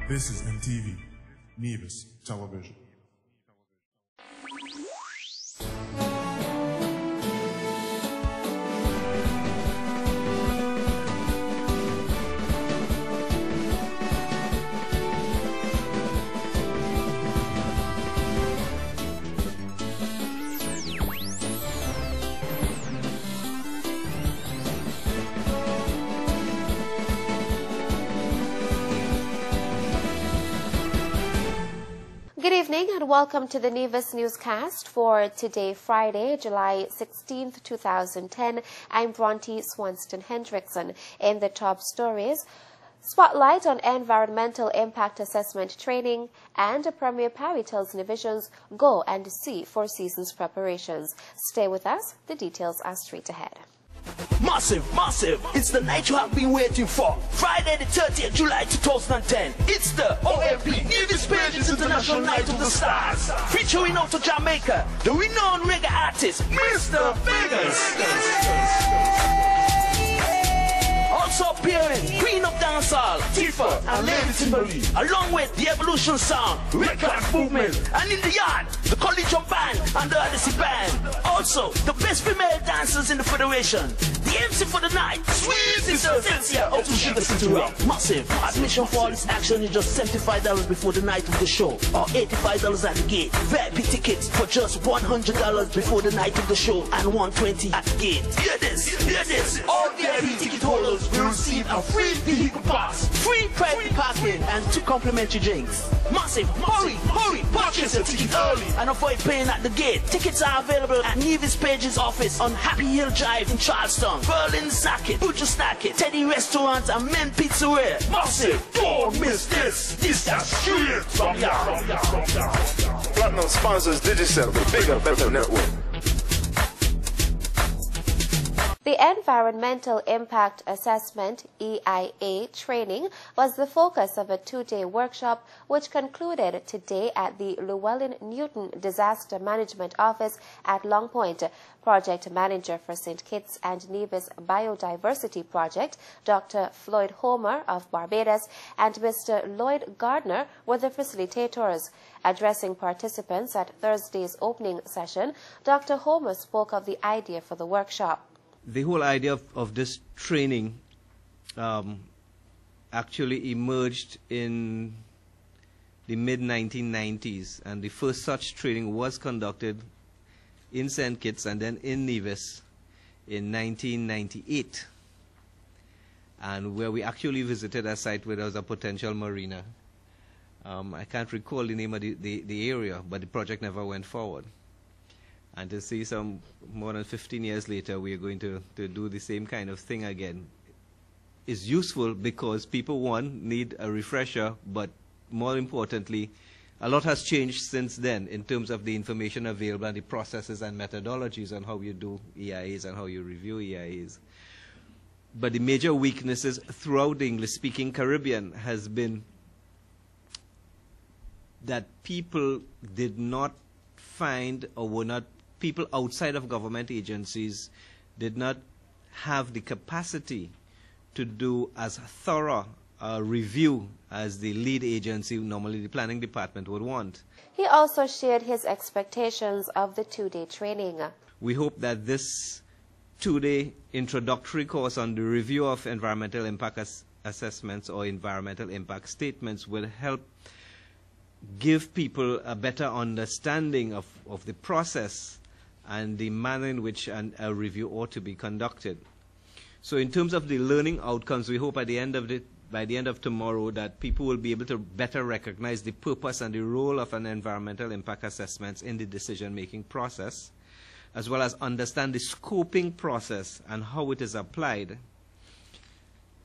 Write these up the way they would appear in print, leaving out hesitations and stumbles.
This is MTV, Nevis Television. Good evening and welcome to the Nevis newscast for today, Friday, July 16th, 2010. I'm Bronte Swanston Hendrickson. In the top stories, spotlight on environmental impact assessment training, and Premier Parry tells Nevisians go and see Four Seasons preparations. Stay with us. The details are straight ahead. Massive, massive, it's the night you have been waiting for. Friday the 30th July 2010. It's the OMP Nevis Pages International Night of the Stars. Featuring out of Jamaica, the renowned reggae artist, Mr. Vegas. Also appearing, Queen of Dancehall, Tifa and Lady Timberly, along with the Evolution Sound, Record Movement, and in the yard, the Collegium Band and the Odyssey Band. Also, the best female dancers in the Federation. The MC for the night, Sweet Sister Cynthia out to Sugar City Rock. Massive. Admission for all this action is just $75 before the night of the show, or $85 at the gate. VIP tickets for just $100 before the night of the show, and $120 at the gate. Hear this, hear this. All VIP ticket holders will receive a free vehicle pass, free private parking, and 2 complimentary drinks. Massive. Hurry, hurry, purchase your ticket early and avoid paying at the gate. Tickets are available at Nevis Pages office on Happy Hill Drive in Charleston, Berlin Sackett, Butcher Stackett, Teddy Restaurant, and Men Pizzeria. Massive, don't miss this. This is straight from ya. Platinum sponsors Digicel, the bigger, better network. The Environmental Impact Assessment EIA training was the focus of a 2-day workshop which concluded today at the Llewellyn Newton Disaster Management Office at Long Point. Project Manager for St. Kitts and Nevis Biodiversity Project, Dr. Floyd Homer of Barbados, and Mr. Lloyd Gardner were the facilitators. Addressing participants at Thursday's opening session, Dr. Homer spoke of the idea for the workshop. The whole idea of this training actually emerged in the mid-1990s, and the first such training was conducted in St. Kitts and then in Nevis in 1998, and where we actually visited a site where there was a potential marina. I can't recall the name of the area, but the project never went forward. And to see some more than 15 years later, we are going to do the same kind of thing again is useful because people, one, need a refresher, but more importantly, a lot has changed since then in terms of the information available and the processes and methodologies on how you do EIAs and how you review EIAs. But the major weaknesses throughout the English-speaking Caribbean has been that people did not find or were not people outside of government agencies did not have the capacity to do as thorough a review as the lead agency, normally the planning department, would want. He also shared his expectations of the 2-day training. We hope that this 2-day introductory course on the review of environmental impact assessments or environmental impact statements will help give people a better understanding of the process and the manner in which a review ought to be conducted. So in terms of the learning outcomes, we hope by the end of tomorrow that people will be able to better recognize the purpose and the role of an environmental impact assessment in the decision-making process, as well as understand the scoping process and how it is applied,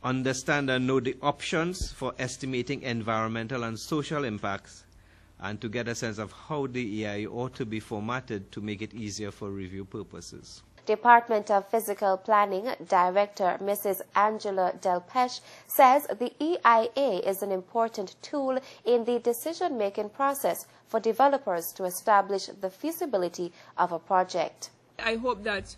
understand and know the options for estimating environmental and social impacts, and to get a sense of how the EIA ought to be formatted to make it easier for review purposes. Department of Physical Planning Director Mrs. Angela Delpeche says the EIA is an important tool in the decision-making process for developers to establish the feasibility of a project. I hope that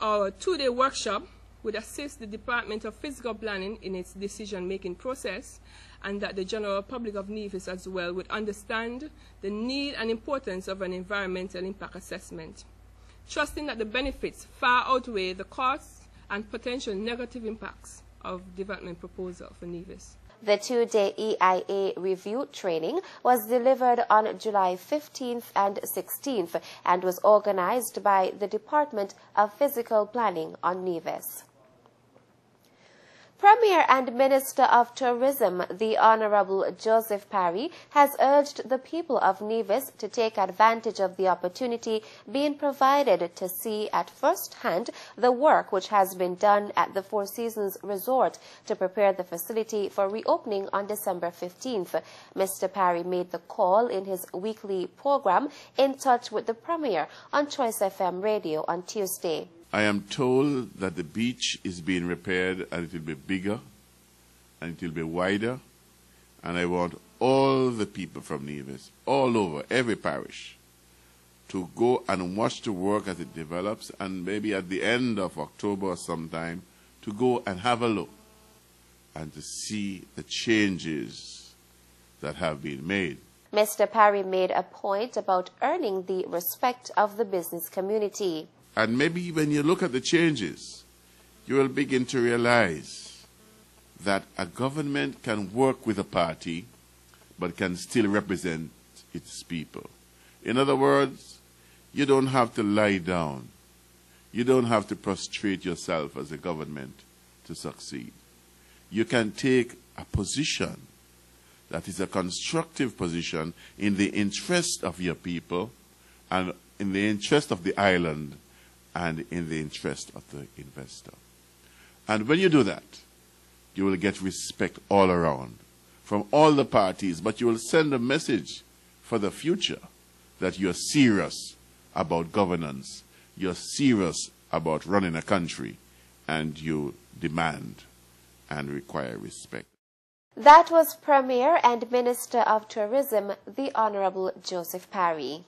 our 2-day workshop would assist the Department of Physical Planning in its decision-making process, and that the general public of Nevis as well would understand the need and importance of an environmental impact assessment, trusting that the benefits far outweigh the costs and potential negative impacts of development proposal for Nevis. The two-day EIA review training was delivered on July 15th and 16th and was organized by the Department of Physical Planning on Nevis. Premier and Minister of Tourism, the Honorable Joseph Parry, has urged the people of Nevis to take advantage of the opportunity being provided to see at first hand the work which has been done at the Four Seasons Resort to prepare the facility for reopening on December 15th. Mr. Parry made the call in his weekly program In Touch with the Premier on Choice FM Radio on Tuesday. I am told that the beach is being repaired and it will be bigger and it will be wider, and I want all the people from Nevis, all over, every parish, to go and watch the work as it develops, and maybe at the end of October or sometime to go and have a look and to see the changes that have been made. Mr. Parry made a point about earning the respect of the business community. And maybe when you look at the changes, you will begin to realize that a government can work with a party, but can still represent its people. In other words, you don't have to lie down. You don't have to prostrate yourself as a government to succeed. You can take a position that is a constructive position in the interest of your people and in the interest of the island and in the interest of the investor. And when you do that, you will get respect all around from all the parties, but you will send a message for the future that you're serious about governance, you're serious about running a country, and you demand and require respect. That was Premier and Minister of Tourism, the Honorable Joseph Parry.